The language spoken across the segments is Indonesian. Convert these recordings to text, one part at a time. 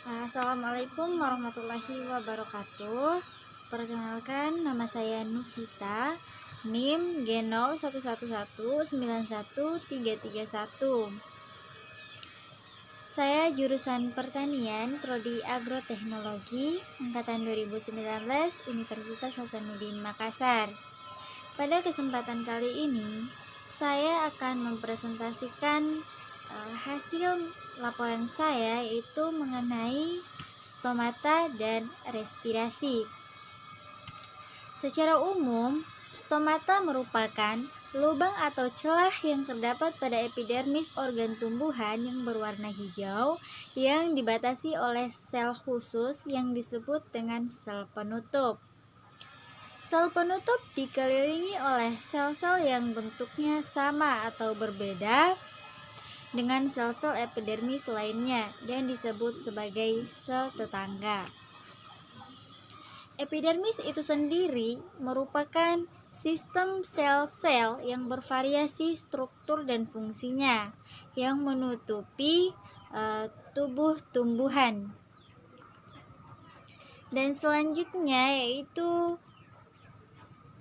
Assalamualaikum warahmatullahi wabarakatuh. Perkenalkan, nama saya Nufita, NIM G0111911331. Saya jurusan Pertanian, Prodi Agroteknologi, angkatan 2019, Universitas Hasanuddin Makassar. Pada kesempatan kali ini, saya akan mempresentasikan hasil laporan saya, yaitu mengenai stomata dan respirasi. Secara umum, stomata merupakan lubang atau celah yang terdapat pada epidermis organ tumbuhan yang berwarna hijau yang dibatasi oleh sel khusus yang disebut dengan sel penutup. Sel penutup dikelilingi oleh sel-sel yang bentuknya sama atau berbeda dengan sel-sel epidermis lainnya dan disebut sebagai sel tetangga. Epidermis itu sendiri merupakan sistem sel-sel yang bervariasi struktur dan fungsinya yang menutupi tubuh tumbuhan. Dan selanjutnya yaitu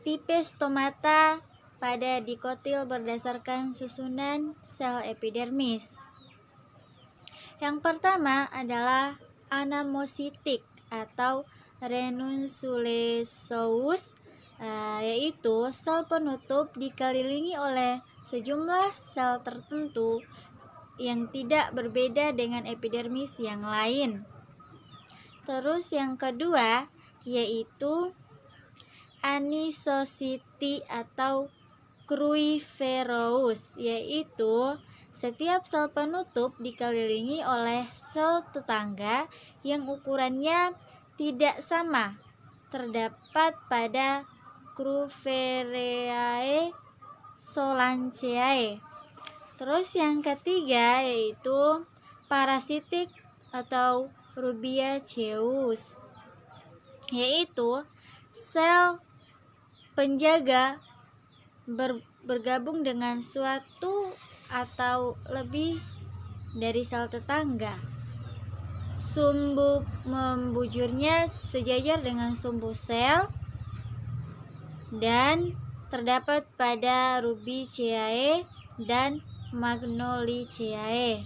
tipe stomata pada dikotil berdasarkan susunan sel epidermis. Yang pertama adalah anamositik atau Renunculeus, yaitu sel penutup dikelilingi oleh sejumlah sel tertentu yang tidak berbeda dengan epidermis yang lain. Terus yang kedua yaitu anisociti atau Cruiferous, yaitu setiap sel penutup dikelilingi oleh sel tetangga yang ukurannya tidak sama, terdapat pada Cruiferae Solanceae. Terus yang ketiga yaitu parasitik atau Rubiaceus, yaitu sel penjaga bergabung dengan suatu atau lebih dari sel tetangga. Sumbu membujurnya sejajar dengan sumbu sel dan terdapat pada Rubiaceae dan Magnoliaceae.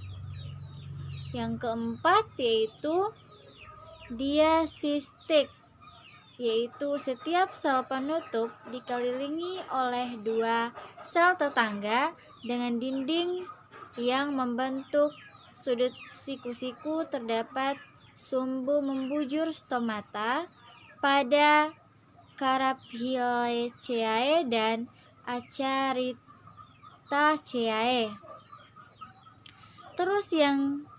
Yang keempat yaitu diasistik, yaitu setiap sel penutup dikelilingi oleh dua sel tetangga dengan dinding yang membentuk sudut siku-siku. Terdapat sumbu membujur stomata pada Carapiaceae dan Acaritaceae. Terus yang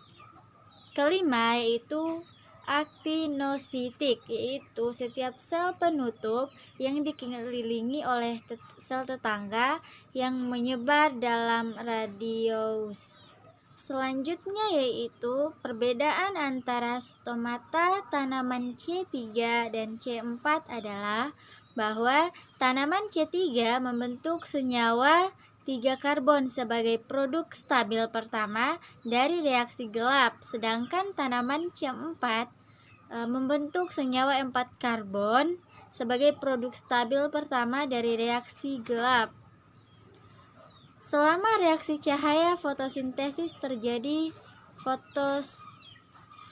kelima yaitu aktinositik, yaitu setiap sel penutup yang dikelilingi oleh sel tetangga yang menyebar dalam radius. Selanjutnya yaitu perbedaan antara stomata tanaman C3 dan C4 adalah bahwa tanaman C3 membentuk senyawa 3 karbon sebagai produk stabil pertama dari reaksi gelap, sedangkan tanaman C4 membentuk senyawa 4 karbon sebagai produk stabil pertama dari reaksi gelap. Selama reaksi cahaya fotosintesis terjadi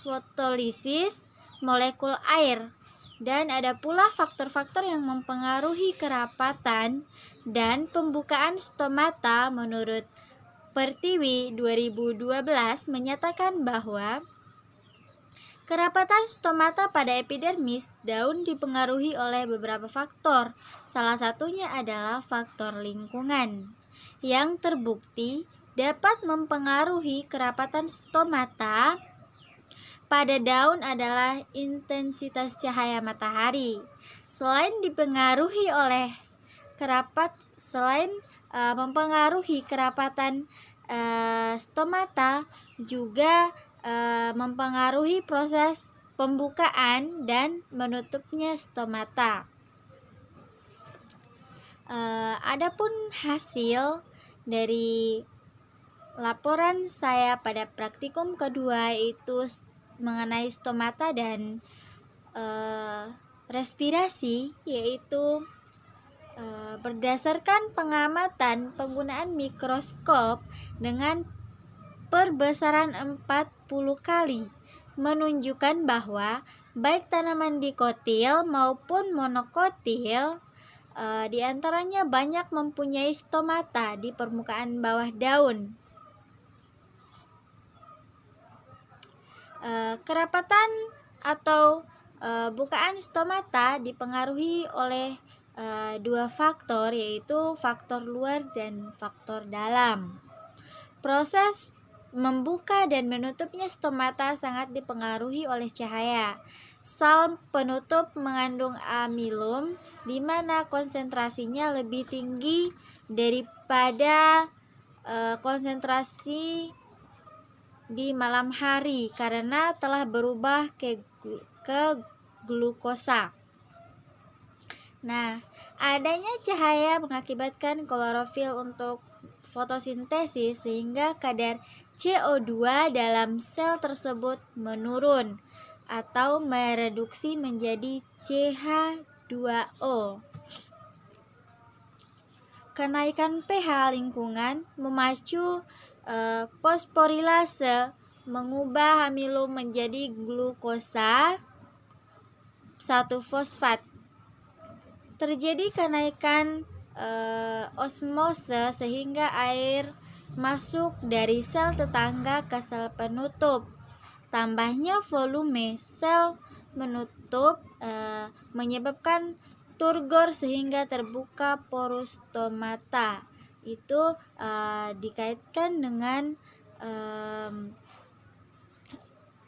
fotolisis molekul air, dan ada pula faktor-faktor yang mempengaruhi kerapatan dan pembukaan stomata. Menurut Pertiwi 2012 menyatakan bahwa kerapatan stomata pada epidermis daun dipengaruhi oleh beberapa faktor. Salah satunya adalah faktor lingkungan yang terbukti dapat mempengaruhi kerapatan stomata pada daun adalah intensitas cahaya matahari. Selain mempengaruhi kerapatan stomata, juga mempengaruhi proses pembukaan dan menutupnya stomata. Adapun hasil dari laporan saya pada praktikum kedua, yaitu mengenai stomata dan respirasi, yaitu berdasarkan pengamatan penggunaan mikroskop dengan perbesaran 40 kali menunjukkan bahwa baik tanaman dikotil maupun monokotil di antaranya banyak mempunyai stomata di permukaan bawah daun. Kerapatan atau bukaan stomata dipengaruhi oleh dua faktor, yaitu faktor luar dan faktor dalam. Proses membuka dan menutupnya stomata sangat dipengaruhi oleh cahaya. Sel penutup mengandung amilum di mana konsentrasinya lebih tinggi daripada konsentrasi di malam hari karena telah berubah ke glukosa. Nah, adanya cahaya mengakibatkan klorofil untuk fotosintesis sehingga kadar CO2 dalam sel tersebut menurun atau mereduksi menjadi CH2O. Kenaikan pH lingkungan memacu fosforilase mengubah amilum menjadi glukosa 1-fosfat. Terjadi kenaikan osmose sehingga air masuk dari sel tetangga ke sel penutup. Tambahnya volume sel menutup menyebabkan turgor sehingga terbuka porus stomata. Itu dikaitkan dengan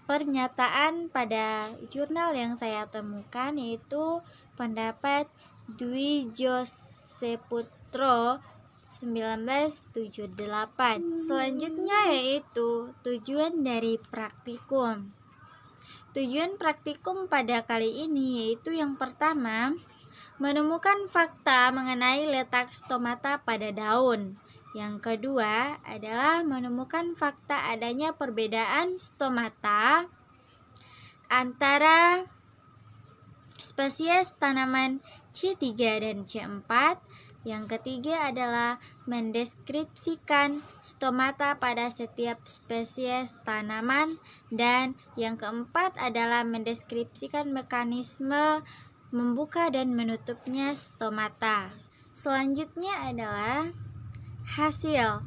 pernyataan pada jurnal yang saya temukan, yaitu pendapat Dwi Joseputro 1978. Selanjutnya yaitu tujuan dari praktikum. Tujuan praktikum pada kali ini yaitu yang pertama, menemukan fakta mengenai letak stomata pada daun. Yang kedua adalah menemukan fakta adanya perbedaan stomata antara spesies tanaman C3 dan C4. Yang ketiga adalah mendeskripsikan stomata pada setiap spesies tanaman. Dan yang keempat adalah mendeskripsikan mekanisme membuka dan menutupnya stomata. Selanjutnya adalah hasil.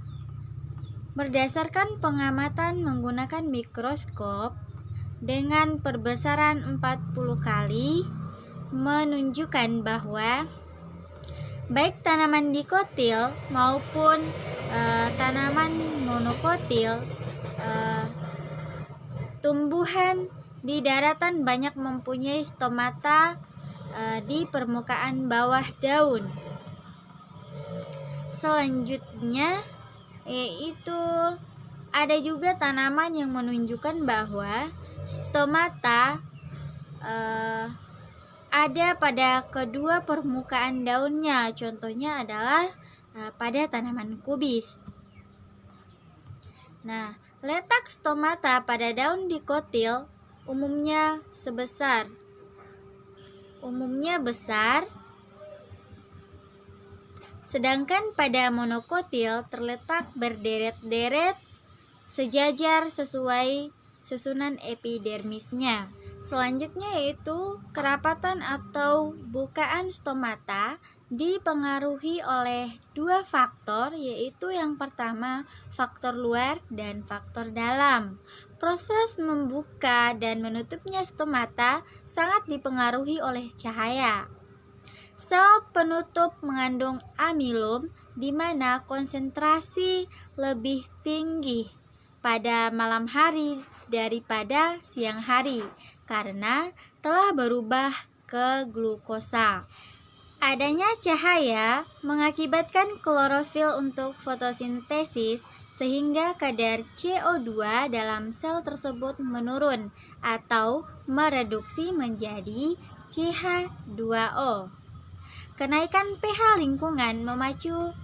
Berdasarkan pengamatan menggunakan mikroskop dengan perbesaran 40 kali menunjukkan bahwa baik tanaman dikotil maupun tanaman monokotil, tumbuhan di daratan banyak mempunyai stomata di permukaan bawah daun. Selanjutnya yaitu ada juga tanaman yang menunjukkan bahwa stomata ada pada kedua permukaan daunnya. Contohnya adalah pada tanaman kubis. Nah, letak stomata pada daun dikotil umumnya besar, sedangkan pada monokotil terletak berderet-deret sejajar sesuai susunan epidermisnya. Selanjutnya yaitu kerapatan atau bukaan stomata dipengaruhi oleh dua faktor, yaitu yang pertama faktor luar dan faktor dalam. Proses membuka dan menutupnya stomata sangat dipengaruhi oleh cahaya. Sel penutup mengandung amilum di mana konsentrasi lebih tinggi pada malam hari daripada siang hari karena telah berubah ke glukosa. Adanya cahaya mengakibatkan klorofil untuk fotosintesis sehingga kadar CO2 dalam sel tersebut menurun atau mereduksi menjadi CH2O. Kenaikan pH lingkungan memacu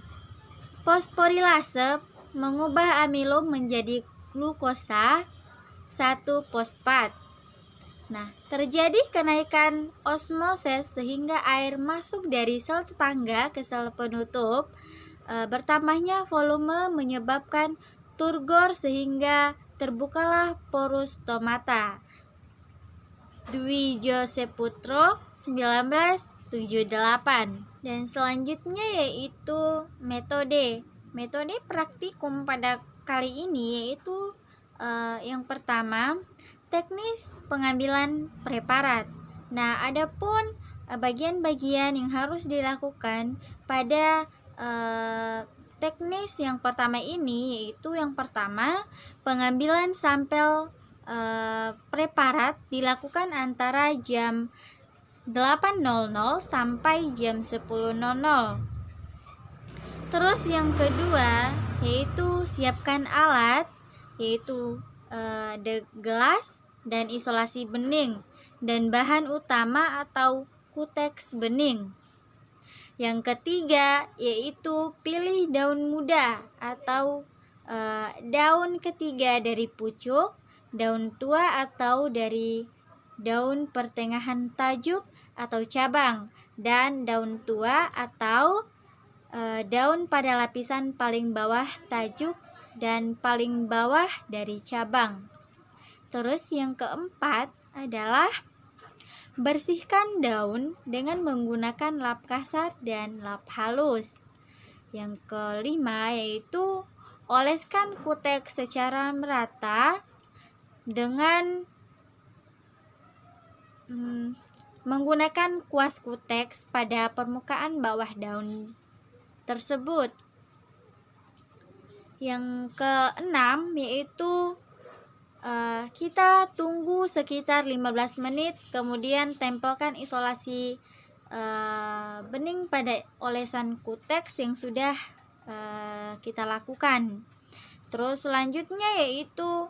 fosforilase mengubah amilum menjadi glukosa 1-fosfat. Nah, terjadi kenaikan osmosis sehingga air masuk dari sel tetangga ke sel penutup. Bertambahnya volume menyebabkan turgor sehingga terbukalah porus stomata. Dwi Joseputro 1978. Dan selanjutnya yaitu metode praktikum pada kali ini yaitu yang pertama, teknis pengambilan preparat. Nah, adapun bagian-bagian yang harus dilakukan pada teknis yang pertama ini yaitu yang pertama, pengambilan sampel preparat dilakukan antara jam 8.00 sampai jam 10.00. Terus yang kedua yaitu siapkan alat yaitu gelas dan isolasi bening dan bahan utama atau kuteks bening. Yang ketiga yaitu pilih daun muda atau daun ketiga dari pucuk, daun tua atau dari daun pertengahan tajuk atau cabang, dan daun tua atau daun pada lapisan paling bawah tajuk dan paling bawah dari cabang. Terus yang keempat adalah bersihkan daun dengan menggunakan lap kasar dan lap halus. Yang kelima yaitu oleskan kuteks secara merata dengan menggunakan kuas kuteks pada permukaan bawah daun tersebut. Yang keenam yaitu kita tunggu sekitar 15 menit, kemudian tempelkan isolasi bening pada olesan kuteks yang sudah kita lakukan. Terus selanjutnya yaitu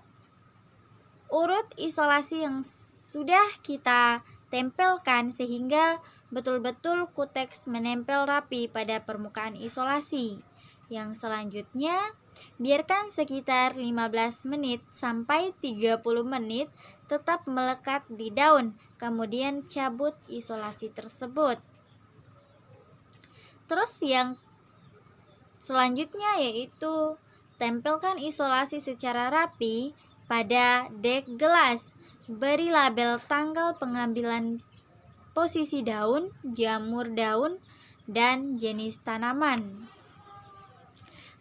urut isolasi yang sudah kita tempelkan sehingga betul-betul kuteks menempel rapi pada permukaan isolasi. Yang selanjutnya, biarkan sekitar 15 menit sampai 30 menit tetap melekat di daun, kemudian cabut isolasi tersebut. Terus yang selanjutnya yaitu tempelkan isolasi secara rapi pada dek gelas. Beri label tanggal pengambilan posisi daun, jamur daun, dan jenis tanaman.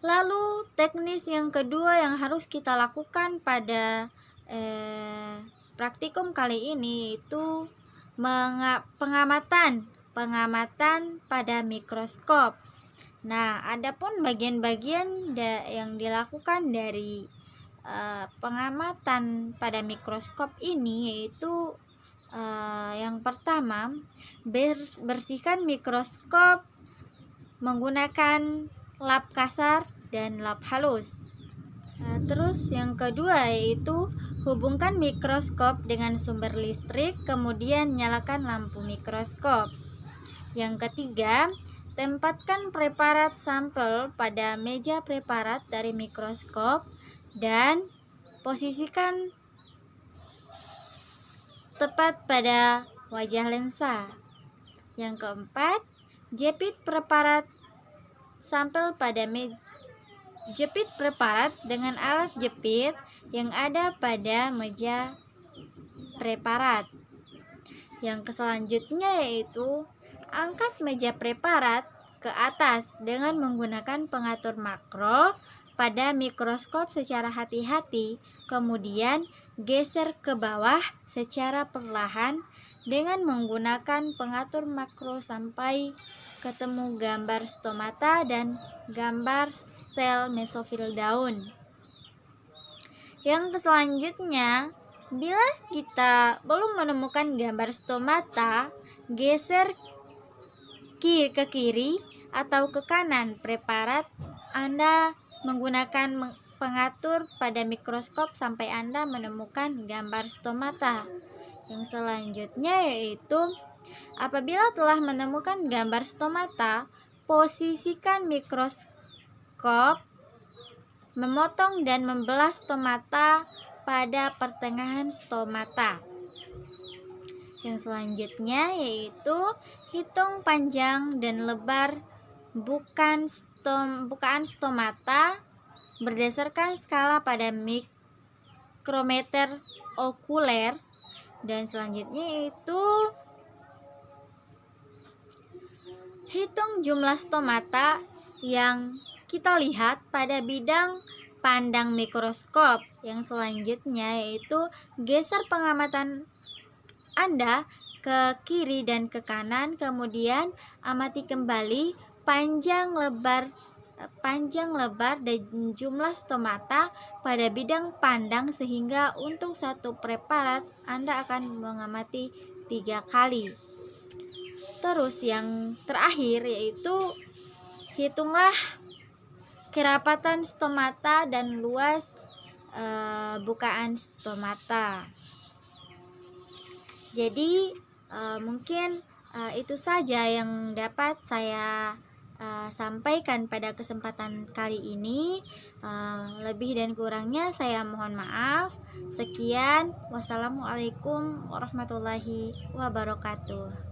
Lalu teknis yang kedua yang harus kita lakukan pada praktikum kali ini itu pengamatan pada mikroskop. Nah, adapun bagian-bagian yang dilakukan dari pengamatan pada mikroskop ini yaitu yang pertama, bersihkan mikroskop menggunakan lap kasar dan lap halus. Terus yang kedua yaitu hubungkan mikroskop dengan sumber listrik, kemudian nyalakan lampu mikroskop. Yang ketiga, tempatkan preparat sampel pada meja preparat dari mikroskop dan posisikan tepat pada wajah lensa. Yang keempat, jepit preparat sampel pada jepit preparat dengan alat jepit yang ada pada meja preparat. Yang selanjutnya yaitu angkat meja preparat ke atas dengan menggunakan pengatur makro pada mikroskop secara hati-hati, kemudian geser ke bawah secara perlahan dengan menggunakan pengatur makro sampai ketemu gambar stomata dan gambar sel mesofil daun. Yang selanjutnya, bila kita belum menemukan gambar stomata, geser ke kiri atau ke kanan preparat Anda menggunakan pengatur pada mikroskop sampai Anda menemukan gambar stomata. Yang selanjutnya yaitu apabila telah menemukan gambar stomata, posisikan mikroskop memotong dan membelah stomata pada pertengahan stomata. Yang selanjutnya yaitu hitung panjang dan lebar bukaan stomata berdasarkan skala pada mikrometer okuler. Dan selanjutnya yaitu hitung jumlah stomata yang kita lihat pada bidang pandang mikroskop. Yang selanjutnya yaitu geser pengamatan Anda ke kiri dan ke kanan, kemudian amati kembali panjang lebar dan jumlah stomata pada bidang pandang, sehingga untuk satu preparat Anda akan mengamati 3 kali. Terus yang terakhir yaitu hitunglah kerapatan stomata dan luas bukaan stomata. Jadi mungkin itu saja yang dapat saya sampaikan pada kesempatan kali ini. Lebih dan kurangnya saya mohon maaf. Sekian, wassalamualaikum warahmatullahi wabarakatuh.